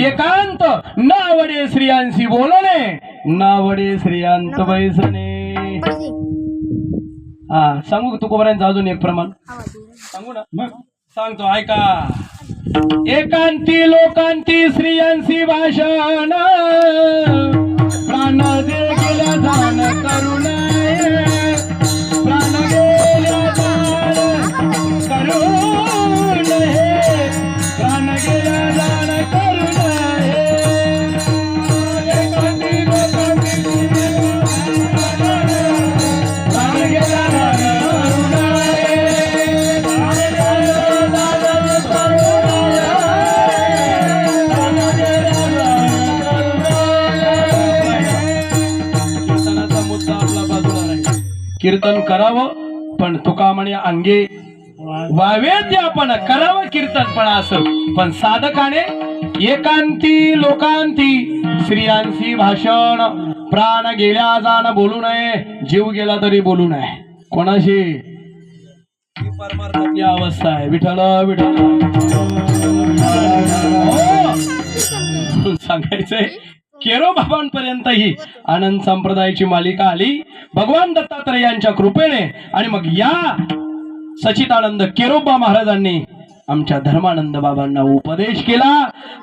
एकांत नावडे स्त्रियांशी बोलणे नावडे स्त्रियांत बैसणे. हा सांगू तुकोबरायांचं अजून एक प्रमाण सांगू ना मग सांगतो ऐका. एकांती लोकांती स्त्रियांशी भाषण प्राण जे गेल्या जाण करुण प्राण गेल्या जाण करुण प्राण गेल्या जाण करुण एकांती लोकांती प्राण गेल्या जाण कीर्तन करावं पण तुका म्हणे अंगे वावे ते आपण करावं कीर्तन पण असं पण साधकाने एकांती लोकांती स्त्रियांशी भाषण प्राण गेल्या जाण बोलू नये जीव गेला तरी बोलू नये कोणाशी परमार्थाची अवस्था आहे. विठ्ठल विठ्ठल सांगायचंय केरो बाबांपर्यंत ही आनंद संप्रदायाची मालिका आली भगवान दत्तात्रय यांच्या कृपेने. आणि मग या सचिदानंद केरोबा महाराजांनी आमच्या धर्मानंद बाबांना उपदेश केला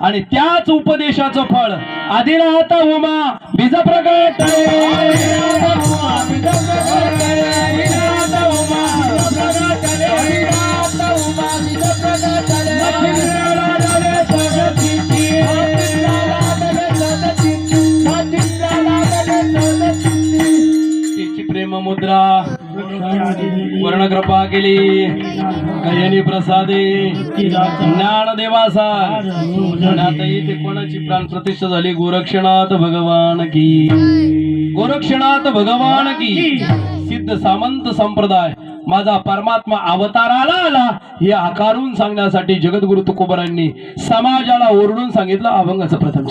आणि त्याच उपदेशाचं फळ आदिनाथ उमा बीज प्रगट प्रेम मुद्रा वर्णकृपा केली कयनी प्रसादे ज्ञान देवासा. आता इथे कोणाची प्राण प्रतिष्ठा झाली गोरक्षनाथ भगवान की गोरक्षनाथ भगवान की. सिद्ध सामंत संप्रदाय माझा परमात्मा अवताराला आला हे आकारून सांगण्यासाठी जगद्गुरु तुकोबरांनी समाजाला ओरडून सांगितलं अभंगाचं प्रथम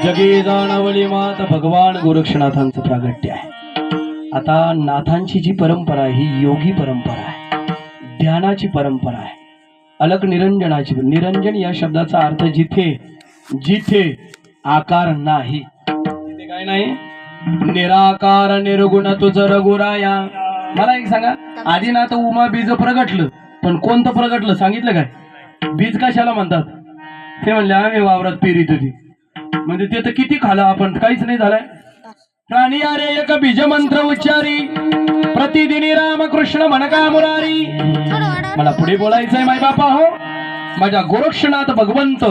जगी जाणवली मात भगवान गोरक्षनाथांचं प्रागट्य आहे. आता नाथांची जी परंपरा आहे ही योगी परंपरा आहे ध्यानाची परंपरा आहे अलक निरंजनाची. निरंजन या शब्दाचा अर्थ जिथे जिथे आकार नाही तिथे काय नाही निराकार निर्गुण तुझं रघुराया. मला एक सांगा आदिनाथ उमा बीज प्रगटलं पण कोणतं प्रगटलं सांगितलं काय बीज कशाला म्हणतात ते म्हणले आम्ही वावरात पेरीत होती म्हणजे ते तर किती खाला आपण काहीच नाही झालंय. प्राणी अरे एक बीज मंत्र उच्चारी प्रतिदिनी रामकृष्ण मनका मुरारी. मला पुढे बोलायचंय माय बापा हो माझ्या गोरक्षनाथ भगवंत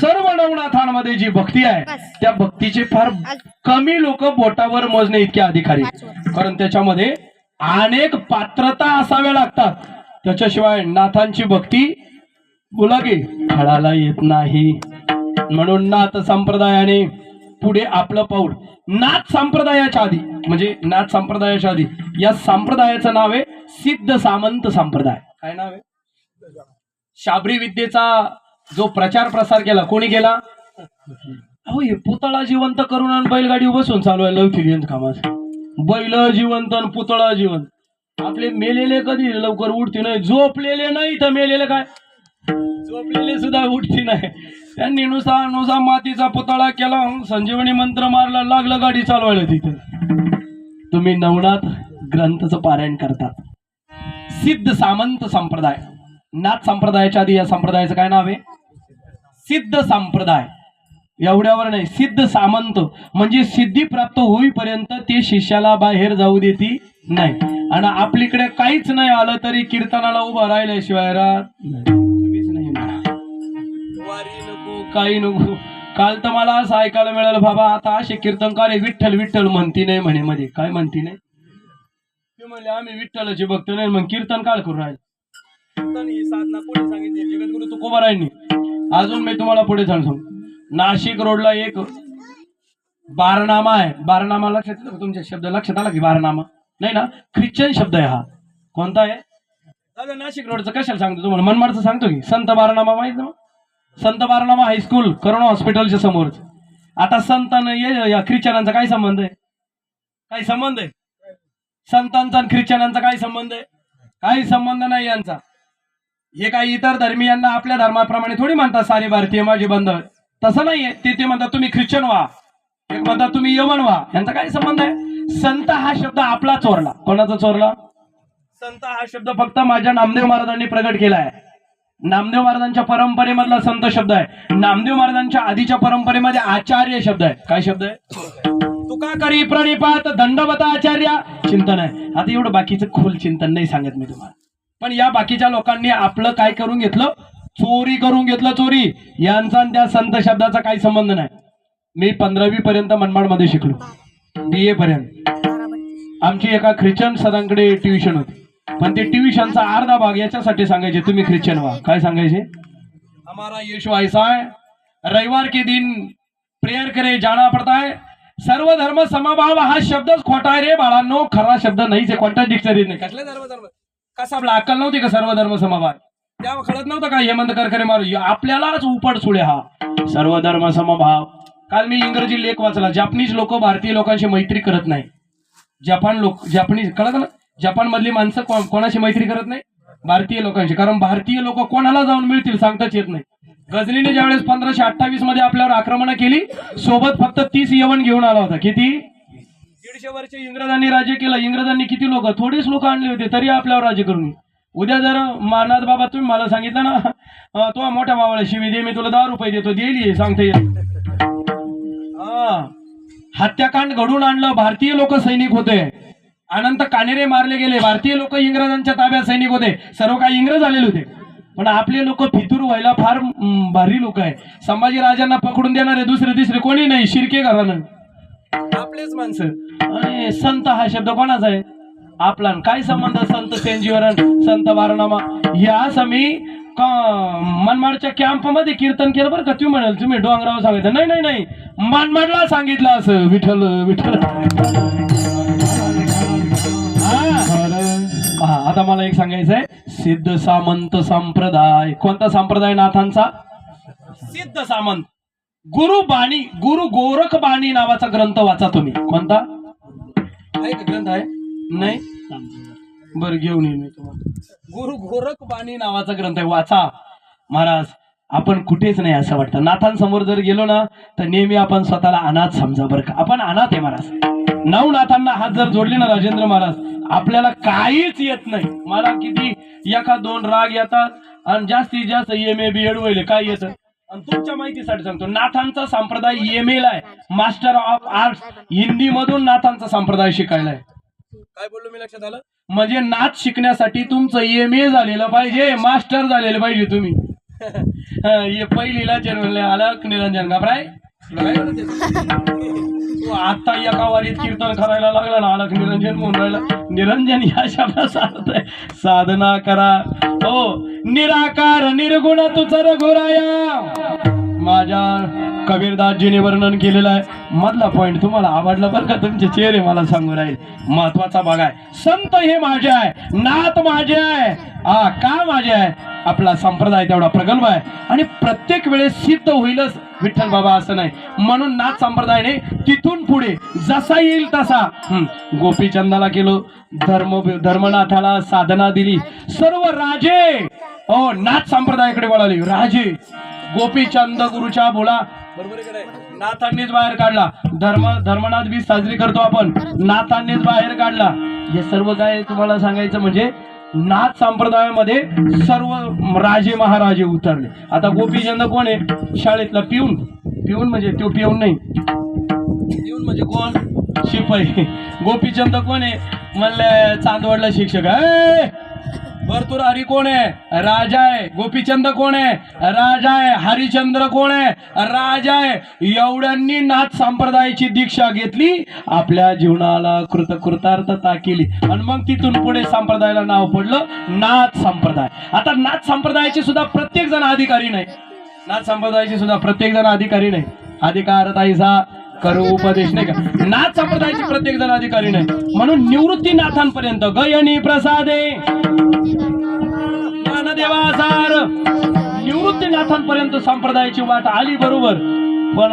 सर्व नवनाथांमध्ये जी भक्ती आहे त्या भक्तीचे फार कमी लोक बोटावर मोजणे इतके अधिकारी कारण त्याच्यामध्ये अनेक पात्रता असाव्या लागतात. त्याच्याशिवाय नाथांची भक्ती बोला की फळाला येत नाही. म्हणून नाथ संप्रदायाने पुढे आपलं पाऊल नाथ संप्रदायाच्या आधी म्हणजे नाथ संप्रदायाच्या आधी या संप्रदायाचं नाव आहे सिद्ध सामंत संप्रदाय. काय नाव आहे? शाबरी विद्येचा जो प्रचार प्रसार केला कोणी केला? अहो हे पुतळा जिवंत करून आणि बैलगाडी बसून चालू आहे लवकिक कामाचं. बैल जिवंत आणि पुतळा जिवंत. आपले मेलेले कधी लवकर उठते नाही, झोपलेले नाही तर मेलेले काय, झोपलेले सुद्धा उठते नाही. त्यांनी नुसा मातीचा पुतळा केला, संजीवनी मंत्र मारला, लागलं गाडी चालवायला तिथे. तुम्ही नवनाथ ग्रंथाचं पारायण करतात. सिद्ध सामंत संप्रदाय. नाथ संप्रदायाच्या आधी या संप्रदायाचं काय नाव आहे? सिद्ध संप्रदाय. एवढ्यावर नाही, सिद्ध सामंत म्हणजे सिद्धी प्राप्त होईपर्यंत ते शिष्याला बाहेर जाऊ देती नाही. आणि आपलीकडे काहीच नाही आलं तरी कीर्तनाला उभं राहिल्याशिवाय नाही म्हणा. वारी नको काही नको. काल तर मला असं ऐकायला मिळालं, बाबा आता असे कीर्तनकार विठ्ठल विठ्ठल म्हणती नाही म्हणे. मध्ये काय म्हणती नाही ते म्हणले आम्ही विठ्ठलाची भक्त नाही, मग कीर्तन काळ करू राहिले. कीर्तन ही साधना कोणी सांगितली? जगद्गुरु तुकोबारायांनी. अजून मी तुम्हाला पुढे सांगतो. नाशिक रोडला एक बारनामा आहे. बारनामा लक्षात येतो तुमच्या? शब्द लक्षात आला की बारनामा? नाही ना, ख्रिश्चन शब्द आहे हा. कोणता आहे दादा? नाशिक रोडचं कशाला सांगतो तुम्हाला? मनमाडचं सांगतो की संत बारनामा माहित ना? संत बारनामा हायस्कूल करोना हॉस्पिटलच्या समोरच. आता संत या ख्रिश्चनांचा काय संबंध आहे? काय संबंध आहे? संतांचा आणि ख्रिश्चनांचा काय संबंध आहे? काही संबंध नाही यांचा. हे काही इतर धर्मीयांना आपल्या धर्माप्रमाणे थोडी म्हणतात सारे भारतीय माझे बंधू. तसं नाहीये. ते म्हणतात तुम्ही ख्रिश्चन व्हा, एक म्हणतात तुम्ही यवन व्हा. यांचा काय संबंध आहे? संत हा शब्द आपला चोरला. कोणाचा चोरला? संत हा शब्द फक्त माझ्या नामदेव महाराजांनी प्रगट केला आहे. नामदेव महाराजांच्या परंपरेमधला संत शब्द आहे. नामदेव महाराजांच्या आधीच्या परंपरेमध्ये आचार्य शब्द आहे. काय शब्द आहे? तुका करी प्रणिपात दंडवत आचार्य चिंतन आहे. आता एवढं बाकीचं खोल चिंतन नाही सांगत मी तुम्हाला. पण या बाकीच्या लोकांनी आपलं काय करून घेतलं? चोरी करून घेतलं. चोरी. यांचा त्या संत शब्दाचा काही संबंध नाही. मी 15वी पर्यंत मनमाडमध्ये शिकलो, BA पर्यंत. आमची एका ख्रिश्चन सरांकडे ट्युशन होती. पण ते ट्युशनचा अर्धा भाग याच्यासाठी सांगायचे तुम्ही ख्रिश्चन व्हा. काय सांगायचे? हमारा यीशु ऐसा है, रविवार के दिन प्रेयर करे जाना पड़ता है, सर्व धर्म समभाव हा शब्दच खोटा आहे रे बाळांनो. खरा शब्द नाहीच आहे. कोणत्या डिक्शनरीत नाही. कसले धर्म? कसा आपला अक्कल नव्हती का सर्व धर्म समभाव? तेव्हा कळत नव्हतं का हेमंत करकरे मारू आपल्यालाच उपड सुळे हा सर्व धर्म समभाव. काल मी इंग्रजी लेख वाचला. जपानीज लोक भारतीय लोकांशी मैत्री करत नाही. जपानीज कळत ना? जपान मधली माणसं कोणाशी मैत्री करत नाही? भारतीय लोकांशी. कारण भारतीय लोक कोणाला जाऊन मिळतील सांगताच येत नाही. गजनीने ज्यावेळेस 1528 मध्ये आपल्यावर आक्रमण केली, सोबत फक्त 30 यवन घेऊन आला होता. किती? 150 वर्ष इंग्रजांनी राज्य केलं. इंग्रजांनी किती लोक? थोडीच लोक आणले होते तरी आपल्यावर राज्य करून. उद्या जर मानात बाबा तुम्ही मला सांगितलं ना तो मोठ्या भावाला शिवी दे, मी तुला 10 रुपये देतो, देईल सांगता येईल. हत्याकांड घडून आणलं. भारतीय लोक सैनिक होते. अनंत कानेरे मारले गेले. भारतीय लोक इंग्रजांच्या ताब्यात सैनिक होते. सर्व काही इंग्रज आलेले होते. पण आपले लोक फितूर व्हायला फार भारी लोक आहे. संभाजी राजांना पकडून देणारे दुसरे तिसरे कोणी नाही. शिर्के घराणं आपलेच माणसं. आणि संत हा शब्द कोणाचा आहे? आपला. काय संबंध संत सेंजीवरण संत बारनामा या? असं मी मनमाडच्या कॅम्प मध्ये कीर्तन केलं बरं का. तुम्ही म्हणाल तुम्ही डोंगरावर सांगितलं. नाही नाही नाही, मनमाडला सांगितलं असं. विठ्ठल विठ्ठल. हा आता मला एक सांगायचं आहे. सिद्ध सामंत संप्रदाय. कोणता संप्रदाय? नाथांचा. सिद्ध सामंत. गुरु गोरख बाणी नावाचा ग्रंथ वाचा तुम्ही. कोणता आहे का ग्रंथ? आहे नाही? बरं घेऊन येईल मी तुम्हाला. गुरु गोरख बाणी नावाचा ग्रंथ आहे, वाचा. महाराज आपण कुठेच नाही असं वाटतं. नाथांसमोर जर गेलो ना तर नेहमी आपण स्वतःला अनाथ समजा बरं का. आपण अनाथ आहे महाराज. नवनाथांना हात जर जोडले ना राजेंद्र महाराज, आपल्याला काहीच येत नाही. मला किती 1-2 राग येतात आणि जास्तीत जास्त MA BEd वगैरे काय येतं. आणि तुमच्या माहितीसाठी सांगतो, नाथांचा संप्रदाय MA ला आहे, मास्टर ऑफ आर्ट्स. हिंदी मधून नाथांचा संप्रदाय शिकायला आहे. काय बोललो मी? लक्षात आलं? म्हणजे नाथ शिकण्यासाठी तुमचं MA झालेलं पाहिजे, मास्टर झालेलं पाहिजे तुम्ही. हे पहिलीला जन्मले अलक निरंजन घाबराय. आता एका वारीत कीर्तन करायला लागला ना, अलक निरंजन म्हणून राहिला. निरंजन या शब्दाचा अर्थ आहे साधना करा. हो, निराकार निर्गुण तुझं रघुराया. माझ्या कबीरदासजीने वर्णन केलेलं आहे. मधला पॉइंट तुम्हाला आवडला बरं का, तुमचे चेहरे मला सांगू राहील. महत्वाचा भाग आहे. संत हे माझे आहे, नाथ माझे आहे. का माझे आहे? आपला संप्रदाय तेवढा प्रगल्भ आहे आणि प्रत्येक वेळेस सिद्ध होईलच विठ्ठल बाबा असं नाही. म्हणून नाथ संप्रदायाने तिथून पुढे जसा येईल तसा गोपीचंदाला केलं, धर्मनाथाला साधना दिली. सर्व राजे नाथ संप्रदायाकडे वळाले. राजे गोपीचंद गुरुच्या बोला बरोबर नाथांनीच बाहेर काढला. धर्मनाथ बी साजरी करतो आपण, नाथांनीच बाहेर काढला. हे सर्व काय तुम्हाला सांगायचं म्हणजे नाथ संप्रदायामध्ये सर्व राजे महाराजे उतरले. आता गोपीचंद कोण आहे? शाळेतला पिऊन म्हणजे तो पिऊन नाही, पिऊन म्हणजे कोण? शिपाई. गोपीचंद कोण आहे? म्हणले चांदवडला शिक्षक आहे. भरतुहरी कोण आहे? राजा आहे. गोपीचंद कोण आहे? राजा आहे. हरिश्चंद्र कोण आहे? राजा आहे. एवढ्यांनी नाथ संप्रदायाची दीक्षा घेतली, आपल्या जीवनाला कृतार्थता केली आणि मग तिथून पुढे संप्रदायाला नाव पडलं नाथ संप्रदाय. आता नाथ संप्रदायाचे सुद्धा प्रत्येक जण अधिकारी नाही. नाथ संप्रदायाचे सुद्धा प्रत्येक जण अधिकारी नाही. अधिकार ताईसा करू उपदेश नाही का? नाथ संप्रदायाचे प्रत्येक जण अधिकारी नाही. म्हणून निवृत्ती नाथांपर्यंत गयनी प्रसादे ज्ञानदेवासार निवृत्ती नाथांपर्यंत संप्रदायाची वाट आली बरोबर. पण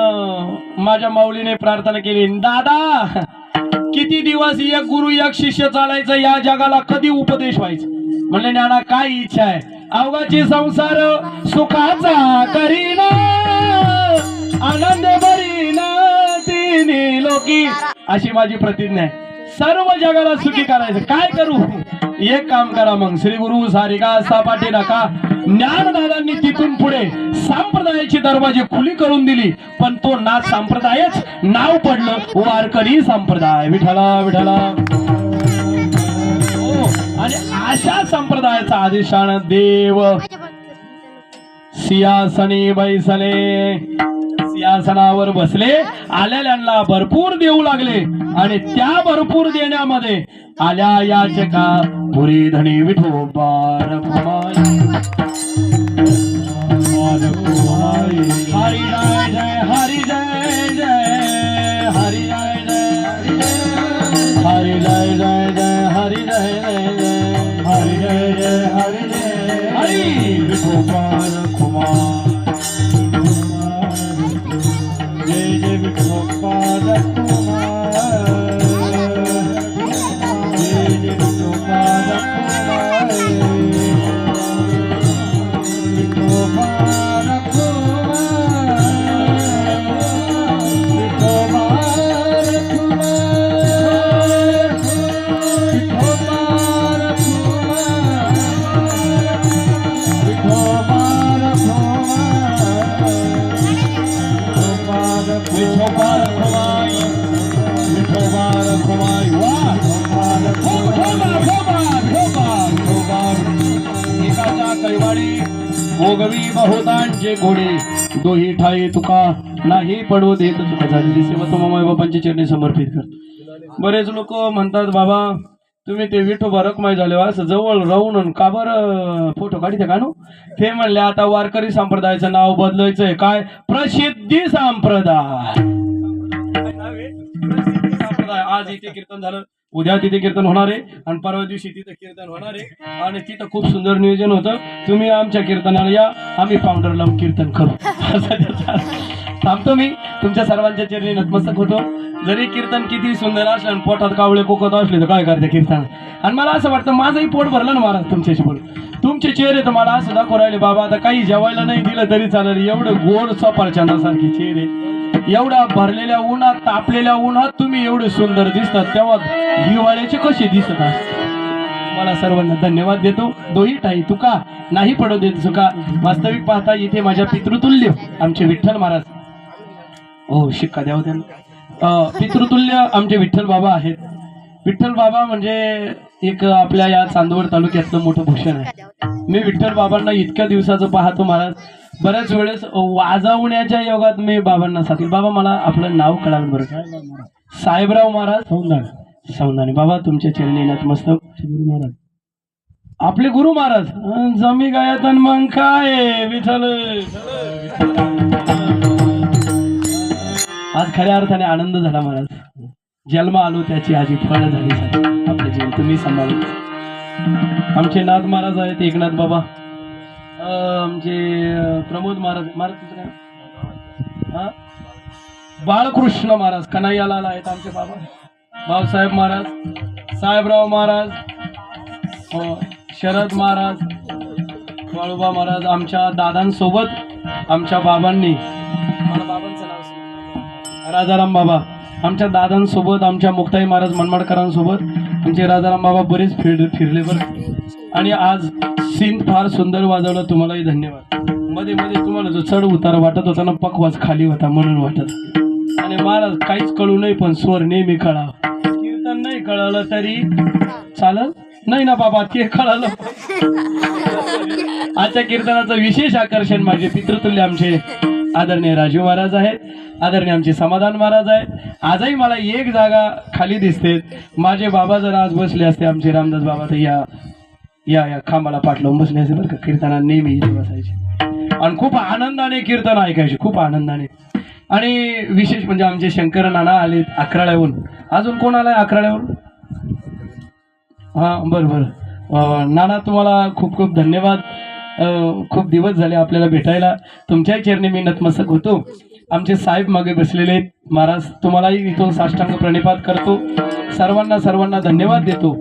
माझ्या माऊलीने प्रार्थना केली, दादा किती दिवस एक गुरु एक शिष्य चालायचं, या जगाला कधी उपदेश व्हायचं? म्हणले ज्ञाना काय इच्छा आहे? अवघाची संसार सुखाचा करीना, आनंद भरीना तिन्ही लोकी, अशी माझी प्रतिज्ञा आहे. सर्व जगाला सुखी करायचं. काय करू? एक काम करा मग. श्री गुरु सारिका सापाटे नका. ज्ञानदादांनी तिथून पुढे संप्रदायाची दरवाजे खुली करून दिली, पण तो नाथ संप्रदायच नाव पडलं वारकरी संप्रदाय. विठ्ठला विठ्ठला. आणि अशा संप्रदायाचा अधिष्ठान देव सिंहासनी बैसले. सिंहासनावर बसले. आलेल्यांना भरपूर देऊ लागले आणि त्या भरपूर देण्यामध्ये आल्या याचका पुरी धनी विठोबा रखुमाई. हरी जय जय हरी जय जय हरी जय जय हरी जय जय जय हरी जय जय हरी जय जय हरी जय हरी विठोबा रखुमाई. जय जय विठोबा रखुमाई. जय जय विठोबा रखुमाई. विठोबा रखुमाई. विठोबा भोगवी बहुतांचे घोडे दोही ठाई तुका नाही पडू देत. तुका झालेली सेवा तुम्हा माय बाबांच्या चरणी समर्पित करतो. बरेच लोक म्हणतात बाबा तुम्ही ते विठोबा रखुमाई झाले असं जवळ राहून का बरं फोटो काढते का नो? ते म्हणले आता वारकरी संप्रदायाचं नाव बदलायचंय. काय? प्रसिद्धी संप्रदाय. आज इथे कीर्तन झालं, उद्या तिथे कीर्तन होणार आहे आणि परवा दिवशी तिथे कीर्तन होणार आहे आणि तिथं खूप सुंदर नियोजन होतं. तुम्ही आमच्या कीर्तनाला या, आम्ही पावडर लावून कीर्तन करू. थांबतो मी. तुमच्या सर्वांच्या चरणी नतमस्तक होतो. जरी कीर्तन किती सुंदर असलं आणि पोटात कावळे कोकत असले तर काय करते कीर्तन. आणि मला असं वाटतं माझंही पोट भरलं ना महाराज तुमच्याशी बोल. तुमचे चेहरे तर मला असं दाखवू राहिले बाबा आता काही जेवायला नाही दिलं तरी चालेल, एवढं गोड सफरचंदासारखे चेहरे, एवढा भरलेल्या उन्हात तापलेल्या उन्हात तुम्ही एवढे सुंदर दिसतात, तेव्हा हिवाळ्याचे कसे दिसत असतात. मला सर्वांना धन्यवाद देतो. दोही ठाई तुका नाही पडू देत चुका. वास्तविक पाहता इथे माझ्या पितृतुल्य आमचे विठ्ठल महाराज, हो शिक्का द्यावं त्यांना, पितृतुल्य आमचे विठ्ठल बाबा आहेत. विठ्ठल बाबा म्हणजे एक आपल्या या चांदवड तालुक्यातलं मोठं भूषण आहे. मी विठ्ठल बाबांना इतक्या दिवसाचं पाहतो महाराज. बऱ्याच वेळेस वाजवण्याच्या योगात मी बाबांना सांगेल बाबा मला आपलं नाव कळालं बरं का? साहेबराव महाराज सौंदाणे. सौंदाणे बाबा तुमच्या चरणी नतमस्तक. गुरु महाराज आपले गुरु महाराज जमी गायतन मग काय विठ्ठल आज खऱ्या अर्थाने आनंद झाला महाराज. जन्म आलो त्याची आजी फळ झाली साहेब आपल्या जीवन तुम्ही सांभाळून. आमचे नाथ महाराज आहेत एकनाथ बाबा, आमचे प्रमोद महाराज, महाराज तुझं काय हा बाळकृष्ण महाराज कन्हैयालाल आहेत आमचे बाबा, भाऊसाहेब महाराज, साहेबराव महाराज, शरद महाराज, बाळूबा महाराज. आमच्या दादांसोबत आमच्या बाबांनी, मला बाबांचं नाव राजाराम बाबा, आमच्या दादांसोबत आमच्या मुक्ताई महाराज मनमाडकरांसोबत आमचे राजाराम बाबा बरेच फिरले बरं. आणि आज सीन फार सुंदर वाजवलं, तुम्हालाही धन्यवाद. मध्ये मध्ये तुम्हाला जो चढ उतार वाटत होता ना, पकवाज खाली होता म्हणून वाटत. आणि महाराज काहीच कळू नाही पण स्वर नेहमी कळावं. कीर्तन नाही कळलं तरी चालत नाही ना बाबा, ते कळालं. आजच्या कीर्तनाचं विशेष आकर्षण माझे पितृतुल्य आमचे आदरणीय राजीव महाराज आहेत, आदरणीय आमचे समाधान महाराज आहेत. आजही मला एक जागा खाली दिसते. माझे बाबा जर आज बसले असते आमचे रामदास बाबा तर या या या खांबाला पाठ लावून बसले असते बरं का. कीर्तना नेहमी इथे बसायचे आणि खूप आनंदाने कीर्तन ऐकायचे, खूप आनंदाने. आणि विशेष म्हणजे आमचे शंकर नाना आले अकराळ्याहून. अजून कोण आलाय अकराळ्याहून? हां बरं बरं. नाना तुम्हाला खूप खूप धन्यवाद. खूप दिवस झाले आपल्याला भेटायला. तुमच्याही चरणी मी नतमस्तक होतो. आमचे साहेब मागे बसलेले महाराज, तुम्हालाही इथून साष्टांग प्रणिपात करतो. सर्वांना धन्यवाद देतो.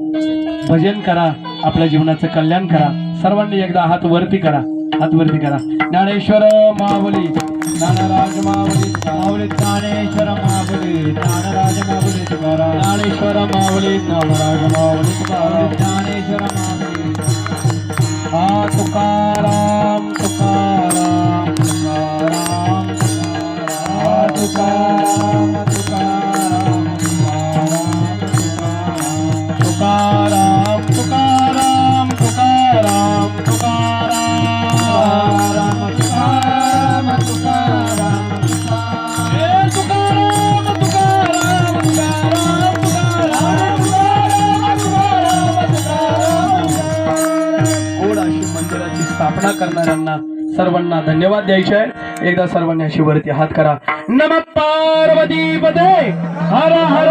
भजन करा, आपल्या जीवनाचं कल्याण करा. सर्वांनी एकदा हात वरती करा, हात वरती करा. ज्ञानेश्वर माऊली, ज्ञानराज माऊली, माऊली ज्ञानेश्वर माऊली, ज्ञानराज माऊली तुकाराम, ज्ञानेश्वर माऊली, ज्ञानराज माऊली तुकाराम, ज्ञानेश्वर माऊली. हा तुकाराम तुकाराम तुकाराम तुकाराम तुकाराम तुकाराम तुकाराम तुकाराम तुकाराम तुकाराम तुकाराम गोड अशी मंदिराची स्थापना करणाऱ्यांना सर्वांना धन्यवाद द्यायचे आहे. एकदा सर्वांनी अशी वरती हात करा. नमः पार्वती पते हर हर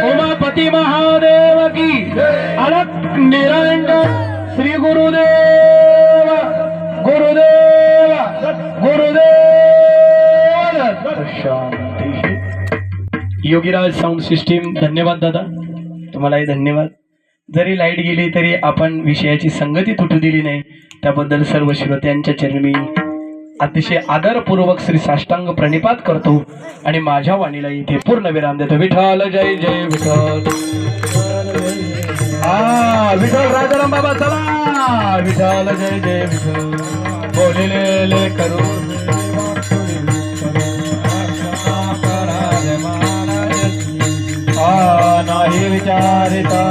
उमापती महादेव की अलग निरंजन श्री गुरुदेव गुरुदेव गुरुदेव. शांती. योगीराज साऊंड सिस्टीम धन्यवाद दादा, तुम्हालाही धन्यवाद. जरी लाईट गेली तरी आपण विषयाची संगती तुटू दिली नाही, त्याबद्दल सर्व श्रोत्यांच्या चरणी मी अतिशय आदरपूर्वक श्री साष्टांग प्रणिपात करतो आणि माझ्या वाणीला इथे पूर्ण विराम देतो. विठ्ठल जय जय विठ्ठल. विठ्ठल राजाराम बाबा चला. विठ्ठल जय जय विठ्ठल. बोलिले करू नाही विचारिता